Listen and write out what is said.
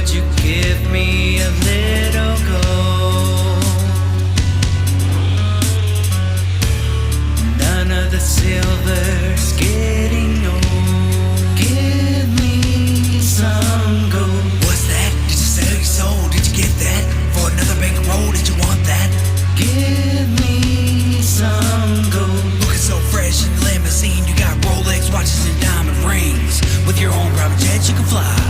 Would you give me a little gold? None of the silver's getting old. Give me some gold. What's that? Did you sell your soul? Did you get that? For another bankroll, did you want that? Give me some gold. Looking so fresh in the limousine. You got Rolex watches and diamond rings. With your own private jet you can fly.